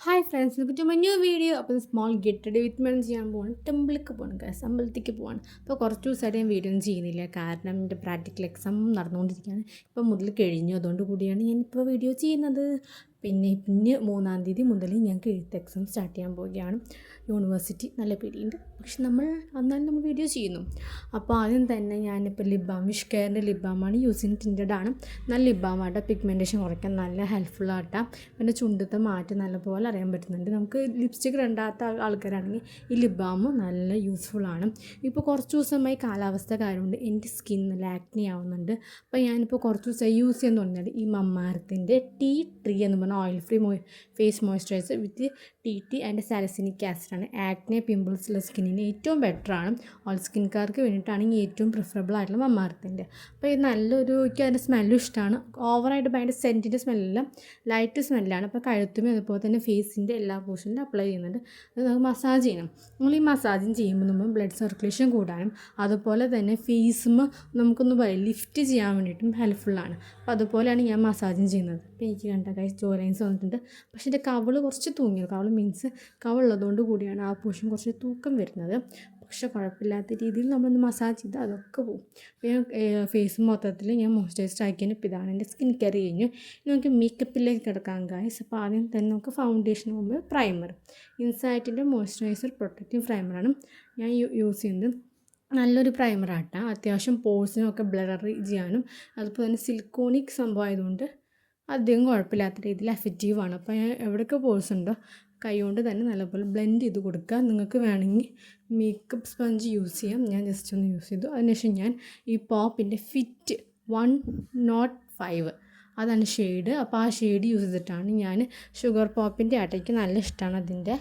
Hi friends, welcome to my new video. അപ്പോൾ small get ready with മീൻ ചെയ്യാൻ പോവാണ്. ടെമ്പിളിലേക്ക് പോകണം ഗൈസ്, അമ്പലത്തേക്ക് പോവാണ്. അപ്പോൾ കുറച്ച് ദിവസമായിട്ട് ഞാൻ വീഡിയോ ഒന്നും ചെയ്യുന്നില്ല, കാരണം എൻ്റെ പ്രാക്ടിക്കൽ എക്സാം നടന്നുകൊണ്ടിരിക്കുകയാണ്. ഇപ്പോൾ മുതൽ കഴിഞ്ഞു, അതുകൊണ്ട് കൂടിയാണ് ഞാനിപ്പോൾ വീഡിയോ ചെയ്യുന്നത്. പിന്നെ 3-ാം തീയതി മുതൽ ഞങ്ങൾക്ക് എഴുത്ത് എക്സാം സ്റ്റാർട്ട് ചെയ്യാൻ പോവുകയാണ്. യൂണിവേഴ്സിറ്റി നല്ല പേടിയുണ്ട്, പക്ഷെ അന്നാലും നമ്മൾ വീഡിയോ ചെയ്യുന്നു. അപ്പോൾ ആദ്യം തന്നെ ഞാനിപ്പോൾ വിഷ് കെയറിൻ്റെ ലിബാമാണ് യൂസ് ചെയ്യുന്നത്. ടിൻറ്റഡ് ആണ്, നല്ല ലിബാമാട്ട. പിഗ്മെൻറ്റേഷൻ കുറയ്ക്കാൻ നല്ല ഹെൽപ്ഫുള്ളാട്ട. പിന്നെ ചുണ്ടത്തെ മാറ്റം നല്ലപോലെ അറിയാൻ പറ്റുന്നുണ്ട്. നമുക്ക് ലിപ്സ്റ്റിക് രണ്ടാമത്തെ ആൾക്കാരാണെങ്കിൽ ഈ ലിബാം നല്ല യൂസ്ഫുള്ളാണ്. ഇപ്പോൾ കുറച്ച് ദിവസമായി കാലാവസ്ഥ കാര്യമുണ്ട്, എൻ്റെ സ്കിന്നിൽ ആക്നി ആവുന്നുണ്ട്. അപ്പോൾ ഞാനിപ്പോൾ കുറച്ച് ദിവസമായി യൂസ് ചെയ്യാൻ തുടങ്ങിയത് ഈ മമ്മാർത്തിൻ്റെ T3 എന്ന് പറഞ്ഞാൽ oil free face moisturiser with TT and salicylic ആസിഡാണ്. ആക്നെ പിമ്പിൾസുള്ള സ്കിന്നിന് ഏറ്റവും ബെറ്ററാണ്. ഓൾ സ്കിൻകാർക്ക് വേണ്ടിയിട്ടാണെങ്കിൽ ഏറ്റവും പ്രിഫറബിൾ ആയിട്ടുള്ള മമ്മാർത്തിൻ്റെ. അപ്പോൾ ഇത് നല്ലൊരു, എനിക്ക് അതിൻ്റെ സ്മെല്ലും ഇഷ്ടമാണ്. ഓവറായിട്ട് ഭയങ്കര സെൻറ്റിൻ്റെ സ്മെല്ലല്ല, ലൈറ്റ് സ്മെല്ലാണ്. അപ്പോൾ കഴുത്തും അതുപോലെ തന്നെ ഫേസിൻ്റെ എല്ലാ പോർഷനിലും അപ്ലൈ ചെയ്യുന്നുണ്ട്. അത് നമുക്ക് മസാജ് ചെയ്യണം. നമ്മൾ ഈ മസാജിങ് ചെയ്യുമ്പോൾ നമ്മൾ ബ്ലഡ് സർക്കുലേഷൻ കൂടാനും അതുപോലെ തന്നെ ഫേസും നമുക്കൊന്ന് പറയും ലിഫ്റ്റ് ചെയ്യാൻ വേണ്ടിയിട്ടും ഹെൽപ്ഫുള്ളാണ്. അപ്പോൾ അതുപോലെയാണ് ഞാൻ മസാജിങ് ചെയ്യുന്നത്. അപ്പോൾ എനിക്ക് കണ്ട കൈസ് ജോലൈൻസ് വന്നിട്ടുണ്ട്, പക്ഷേ എൻ്റെ കവിള് കുറച്ച് തൂങ്ങിയത്. കവിള് മീൻസ് കവിളുള്ളതുകൊണ്ട് കൂടിയാണ് ആ പോർഷൻ കുറച്ച് തൂക്കം വരുന്നത്. പക്ഷെ കുഴപ്പമില്ലാത്ത രീതിയിൽ നമ്മളൊന്ന് മസാജ് ചെയ്ത് അതൊക്കെ പോകും. അപ്പോൾ ഞാൻ ഫേസ് മൊത്തത്തിൽ ഞാൻ മോയ്സ്ചറൈസ്ഡ് ആക്കിയതിന് ഇപ്പോൾ ഇതാണ് എൻ്റെ സ്കിൻ കെയർ കഴിഞ്ഞു. നമുക്ക് മേക്കപ്പിലേക്ക് കിടക്കാം ഗൈസ്. അപ്പോൾ ആദ്യം തന്നെ നമുക്ക് ഫൗണ്ടേഷന് മുമ്പ് പ്രൈമർ, ഇൻസൈറ്റിൻ്റെ മോയ്സ്ചറൈസർ പ്രൊട്ടക്റ്റീവ് പ്രൈമറാണ് ഞാൻ യൂസ് ചെയ്യുന്നത്. നല്ലൊരു പ്രൈമറാട്ടാ. അത്യാവശ്യം പോഴ്സിനൊക്കെ ബ്ലർ ചെയ്യാനും അതുപോലെ തന്നെ സിലിക്കോണിക് സംഭവം ആയതുകൊണ്ട് അധികം കുഴപ്പമില്ലാത്ത രീതിയിൽ എഫക്റ്റീവാണ്. അപ്പോൾ ഞാൻ എവിടെയൊക്കെ പോഴ്സ് ഉണ്ടോ കൈ കൊണ്ട് തന്നെ നല്ലപോലെ ബ്ലെൻഡ് ചെയ്ത് കൊടുക്കുക. നിങ്ങൾക്ക് വേണമെങ്കിൽ മേക്കപ്പ് സ്പഞ്ച് യൂസ് ചെയ്യാം. ഞാൻ ജസ്റ്റ് ഒന്ന് യൂസ് ചെയ്തു. അതിനുശേഷം ഞാൻ ഈ പോപ്പിൻ്റെ ഫിറ്റ് 105 അതാണ് ഷെയ്ഡ്. അപ്പോൾ ആ ഷെയ്ഡ് യൂസ് ചെയ്തിട്ടാണ് ഞാൻ ഷുഗർ പോപ്പിൻ്റെ ആട്ടയ്ക്ക് നല്ല ഇഷ്ടമാണ് അതിൻ്റെ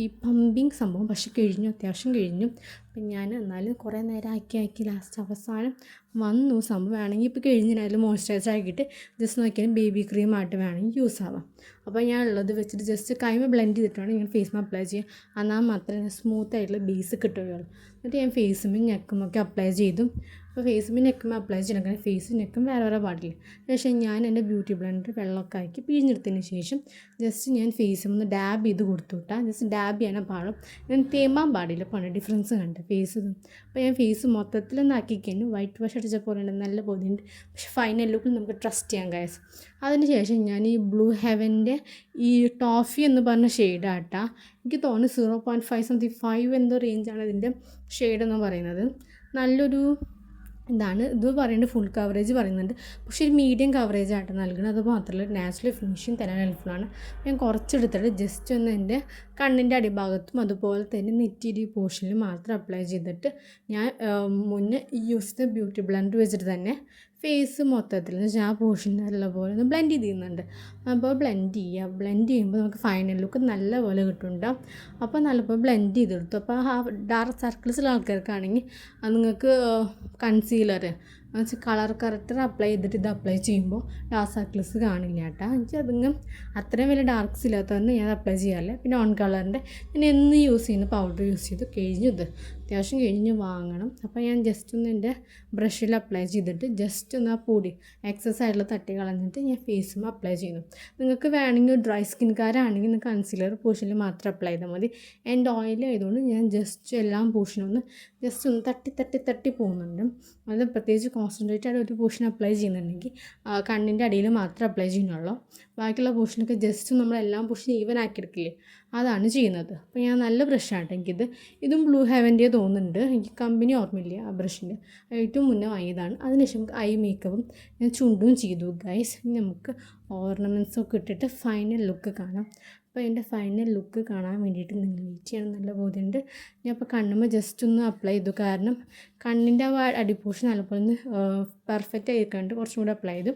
ഈ പമ്പിങ് സംഭവം. പക്ഷെ കഴിഞ്ഞു, അത്യാവശ്യം കഴിഞ്ഞു. അപ്പം ഞാൻ എന്നാലും കുറേ നേരം ആക്കി ലാസ്റ്റ് അവസാനം വന്നു സംഭവം. വേണമെങ്കിൽ ഇപ്പോൾ കഴിഞ്ഞാലും മോയ്സ്ചറൈസർ ആക്കിയിട്ട് ജസ്റ്റ് നോക്കിയാൽ ബേബി ക്രീമായിട്ട് വേണമെങ്കിൽ യൂസ് ആവാം. അപ്പോൾ ഞാൻ ഉള്ളത് വെച്ചിട്ട് ജസ്റ്റ് കൈമ ബ്ലെൻഡ് ചെയ്തിട്ടാണ് ഞാൻ ഫേസ് അപ്ലൈ ചെയ്യുക. എന്നാൽ മാത്രമേ സ്മൂത്ത് ആയിട്ടുള്ള ബേസ് കിട്ടുകയുള്ളൂ. എന്നിട്ട് ഞാൻ ഫേസും നെക്കുമൊക്കെ അപ്ലൈ ചെയ്തു. അപ്പോൾ ഫേസും നെക്കും അപ്ലൈ ചെയ്യണം, കാരണം ഫേസും നെക്കും വേറെ പാടില്ല. ശേഷം ഞാൻ എൻ്റെ ബ്യൂട്ടി ബ്ലെൻഡർ വെള്ളമൊക്കെ ആക്കി പിഴിഞ്ഞെടുത്തതിന് ശേഷം ജസ്റ്റ് ഞാൻ ഫേസും ഒന്ന് ഡാബ് ചെയ്ത് കൊടുത്തു വിട്ടാൽ. ജസ്റ്റ് ഡാബ് ചെയ്യാൻ പാടും, ഞാൻ തേമ്പാൻ പാടില്ല. പണി ഡിഫറൻസ് കണ്ട് ഫേസ്. അപ്പോൾ ഞാൻ ഫേസ് മൊത്തത്തിലൊന്ന് ആക്കിക്കഴിഞ്ഞു. വൈറ്റ് വാഷ് അടിച്ച പോലെ ഉണ്ട്, നല്ല ബോധ്യമുണ്ട്. പക്ഷേ ഫൈനൽ ലുക്കിൽ നമുക്ക് ട്രസ്റ്റ് ചെയ്യാം ഗൈസ്. അതിന് ശേഷം ഞാൻ ഈ ബ്ലൂ ഹെവൻ്റെ ഈ ടോഫി എന്ന് പറഞ്ഞ ഷെയ്ഡാട്ടാ. എനിക്ക് തോന്നുന്നു 0.5 സംതിങ് 5 എന്തോ റേഞ്ചാണ് ഇതിൻ്റെ ഷെയ്ഡ് എന്ന് പറയുന്നത്. നല്ലൊരു ഇതാണ്. ഇത് പറയുന്നത് ഫുൾ കവറേജ് പറയുന്നുണ്ട്, പക്ഷേ ഒരു മീഡിയം കവറേജ് ആയിട്ട് നൽകുന്നത്. അത് മാത്രമല്ല നാച്ചുറൽ ഫിനിഷിങ് തരാൻ ഹെൽപ്ഫുള്ളാണ്. ഞാൻ കുറച്ചെടുത്തിട്ട് ജസ്റ്റ് ഒന്ന് എൻ്റെ കണ്ണിൻ്റെ അടിഭാഗത്തും അതുപോലെ തന്നെ നെറ്റിയുടെ പോർഷനിൽ മാത്രം അപ്ലൈ ചെയ്തിട്ട് ഞാൻ മുന്നേ യൂസ് ചെയ്ത ബ്യൂട്ടി ബ്ലെൻഡർ വെച്ചിട്ട് തന്നെ ഫേസ് മൊത്തത്തിൽ എന്ന് വെച്ചാൽ ആ പോർഷൻ നല്ലപോലെ ഒന്ന് ബ്ലെൻഡ് ചെയ്യുന്നുണ്ട്. അപ്പോൾ ബ്ലെൻഡ് ചെയ്യുമ്പോൾ നമുക്ക് ഫൈനൽ ലുക്ക് നല്ലപോലെ കിട്ടുന്നുണ്ട്. അപ്പോൾ നല്ലപോലെ ബ്ലെൻഡ് ചെയ്തെടുത്തു. അപ്പോൾ ആ ഡാർക്ക് സർക്കിൾസുള്ള ആൾക്കാർക്കാണെങ്കിൽ നിങ്ങൾക്ക് കൺസീലർ കളർ കറക്റ്റർ അപ്ലൈ ചെയ്തിട്ട് ഇത് അപ്ലൈ ചെയ്യുമ്പോൾ ഡാർക്ക് സർക്കിൾസ് കാണില്ല കേട്ടോ. എനിക്ക് അതിങ്ങനെ അത്രയും വലിയ ഡാർക്സ് ഇല്ലാത്തതുകൊണ്ട് ഞാൻ അപ്ലൈ ചെയ്യാറില്ല. പിന്നെ ഓൺ കളറിൻ്റെ ഞാൻ എന്ന് യൂസ് ചെയ്യുന്ന പൗഡർ യൂസ് ചെയ്തു. കഴിഞ്ഞു, ഇത് അത്യാവശ്യം കഴിഞ്ഞ് വാങ്ങണം. അപ്പോൾ ഞാൻ ജസ്റ്റ് ഒന്ന് എൻ്റെ ബ്രഷിൽ അപ്ലൈ ചെയ്തിട്ട് ജസ്റ്റ് ഒന്ന് ആ പൊടി എക്സസ് ആയിട്ടുള്ള തട്ടി കളഞ്ഞിട്ട് ഞാൻ ഫേസും അപ്ലൈ ചെയ്യുന്നു. നിങ്ങൾക്ക് വേണമെങ്കിൽ ഡ്രൈ സ്കിൻകാരാണെങ്കിൽ നിങ്ങൾക്ക് കൺസീലർ പോർഷനിൽ മാത്രം അപ്ലൈ ചെയ്താൽ മതി. എൻ്റെ ഓയിൽ ആയതുകൊണ്ട് ഞാൻ ജസ്റ്റ് എല്ലാ പോർഷനും ഒന്ന് ജസ്റ്റ് ഒന്ന് തട്ടി പോകുന്നുണ്ട്. അത് പ്രത്യേകിച്ച് കോൺസെൻട്രേറ്റ് ആയിട്ട് ഒരു പോർഷൻ അപ്ലൈ ചെയ്യുന്നുണ്ടെങ്കിൽ കണ്ണിൻ്റെ അടിയിൽ മാത്രം അപ്ലൈ ചെയ്യുന്നുള്ളൂ. ബാക്കിയുള്ള പോർഷനൊക്കെ ജസ്റ്റ് നമ്മളെല്ലാം പോർഷൻ ഈവൻ ആക്കിയെടുക്കില്ലേ, അതാണ് ചെയ്യുന്നത്. അപ്പോൾ ഞാൻ നല്ല ബ്രഷാണ് എനിക്കിത്. ഇതും ബ്ലൂ ഹെവൻ്റെ തോന്നുന്നുണ്ട്, എനിക്ക് കമ്പനി ഓർമ്മയില്ല ആ ബ്രഷിൻ്റെ. ഏറ്റവും മുന്നേ വാങ്ങിയതാണ്. അതിനുശേഷം ഐ മേക്കപ്പും ഞാൻ ചുണ്ടും ചെയ്തു ഗൈസ്. നമുക്ക് ഓർണമെൻറ്റ്സൊക്കെ ഇട്ടിട്ട് ഫൈനൽ ലുക്ക് കാണാം. അപ്പോൾ എൻ്റെ ഫൈനൽ ലുക്ക് കാണാൻ വേണ്ടിയിട്ട് നിങ്ങൾ വെയിറ്റ് ചെയ്യണം, നല്ല ബോധ്യമുണ്ട്. ഞാൻ ഇപ്പോൾ കണ്ണുമ്പോൾ ജസ്റ്റ് ഒന്ന് അപ്ലൈ ചെയ്തു, കാരണം കണ്ണിൻ്റെ ആ അടിപ്പോഷൻ നല്ലപോലെ ഒന്ന് പെർഫെക്റ്റ് ആയിക്കൊണ്ട് കുറച്ചും കൂടി അപ്ലൈ ചെയ്തു.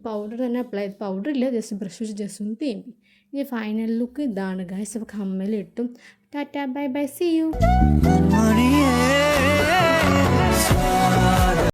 പൗഡർ തന്നെ അപ്ലൈ ചെയ്തു, പൗഡർ ഇല്ല, ജസ്റ്റ് ബ്രഷ് വെച്ച് ജസ്റ്റ് ഒന്ന് തേമ്പി. ഇനി ഫൈനൽ ലുക്ക് ഇതാണ് ഗൈസ്. അപ്പോൾ കമ്മലിട്ടും tata bye bye, see U.